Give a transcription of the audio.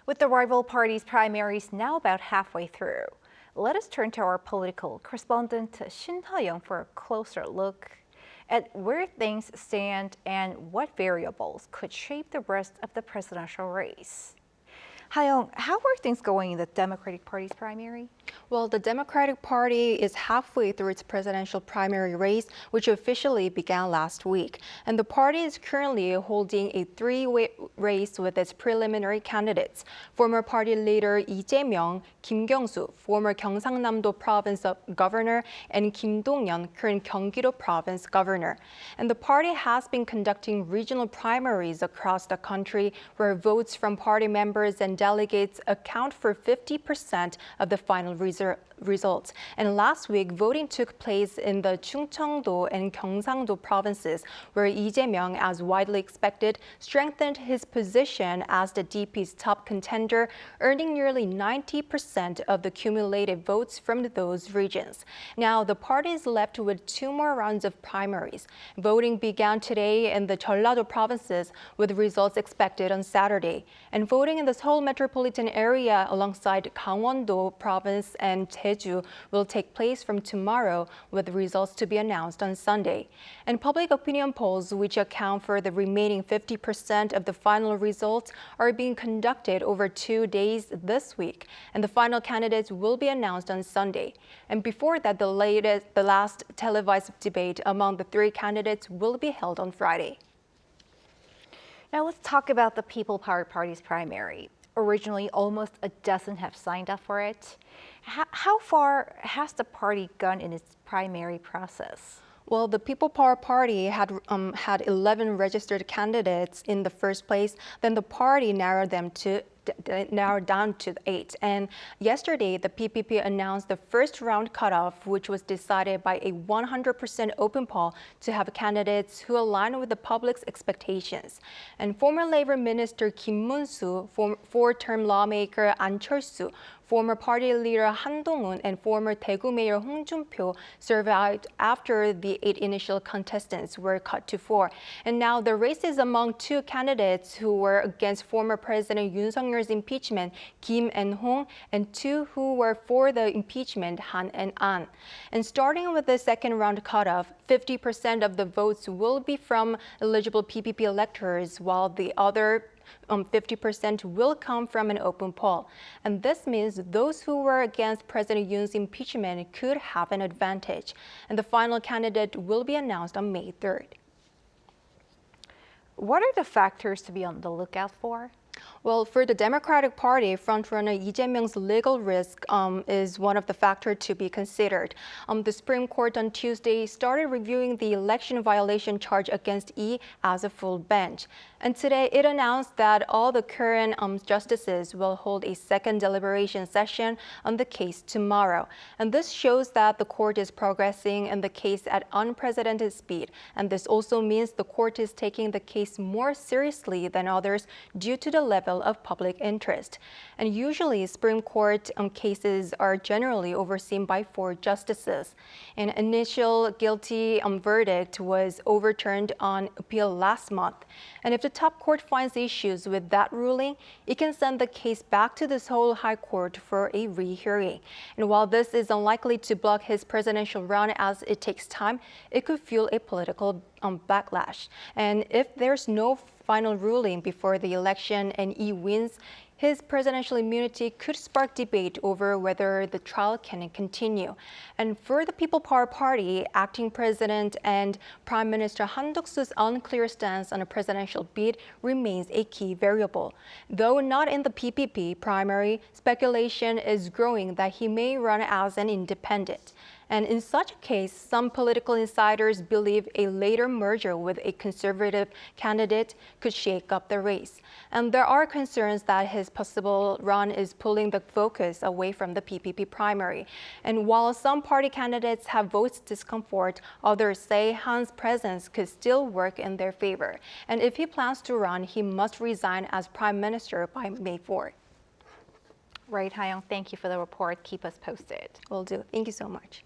With the rival parties' primaries now about halfway through, let us turn to our political correspondent Shin Ha-young for a closer look at where things stand and what variables could shape the rest of the presidential race. Ha-young, how are things going in the Democratic Party's primary? Well, the Democratic Party is halfway through its presidential primary race, which officially began last week. And the party is currently holding a three-way race with its preliminary candidates. Former party leader Lee Jae-myung, Kim Kyung-soo, former Gyeongsangnam-do Province Governor, and Kim Dong-yeon, current Gyeonggi-do Province Governor. And the party has been conducting regional primaries across the country where votes from party members and delegates account for 50% of the final results. And last week, voting took place in the Chungcheong-do and Gyeongsang-do provinces, where Lee Jae-myung, as widely expected, strengthened his position as the DP's top contender, earning nearly 90% of the cumulative votes from those regions. Now, the party is left with two more rounds of primaries. Voting began today in the Jeollado provinces, with results expected on Saturday. And voting in the Seoul metropolitan area alongside Gangwon-do Province and Jeju will take place from tomorrow, with results to be announced on Sunday. And public opinion polls, which account for the remaining 50% of the final results, are being conducted over 2 days this week, and the final candidates will be announced on Sunday. And before that, the last televised debate among the three candidates will be held on Friday. Now let's talk about the People Power Party's primary. Originally, almost a dozen have signed up for it. How far has the party gone in its primary process? Well, the People Power Party had 11 registered candidates in the first place. Then the party narrowed down to 8. And yesterday, the PPP announced the first round cutoff, which was decided by a 100% open poll to have candidates who align with the public's expectations. And former Labor Minister Kim Moon-soo, four-term lawmaker An Chol-soo, former party leader Han Dong-un, and former Daegu Mayor Hong Jun-pyo survived after the 8 initial contestants were cut to 4. And now the race is among 2 candidates who were against former President Yoon Suk-yeol's impeachment, Kim and Hong, and 2 who were for the impeachment, Han and An. And starting with the second round cutoff, 50% of the votes will be from eligible PPP electors, while the other 50% will come from an open poll. And this means those who were against President Yoon's impeachment could have an advantage. And the final candidate will be announced on May 3rd. What are the factors to be on the lookout for? Well, for the Democratic Party, frontrunner Lee Jae-myung's legal risk is one of the factors to be considered. The Supreme Court on Tuesday started reviewing the election violation charge against Lee as a full bench. And today, it announced that all the current justices will hold a second deliberation session on the case tomorrow. And this shows that the court is progressing in the case at unprecedented speed. And this also means the court is taking the case more seriously than others due to the level of public interest. And usually, Supreme Court cases are generally overseen by 4 justices. An initial guilty verdict was overturned on appeal last month. And if the top court finds issues with that ruling, it can send the case back to the Seoul High Court for a rehearing. And while this is unlikely to block his presidential run as it takes time, it could fuel a political backlash. And if there's no final ruling before the election and Lee wins, his presidential immunity could spark debate over whether the trial can continue. And for the People Power Party, acting president and Prime Minister Han Duck-soo's unclear stance on a presidential bid remains a key variable. Though not in the PPP primary, speculation is growing that he may run as an independent. And in such a case, some political insiders believe a later merger with a conservative candidate could shake up the race. And there are concerns that his possible run is pulling the focus away from the PPP primary. And while some party candidates have voiced discomfort, others say Han's presence could still work in their favor. And if he plans to run, he must resign as prime minister by May 4th. Right, Ha-young, thank you for the report. Keep us posted. Will do. Thank you so much.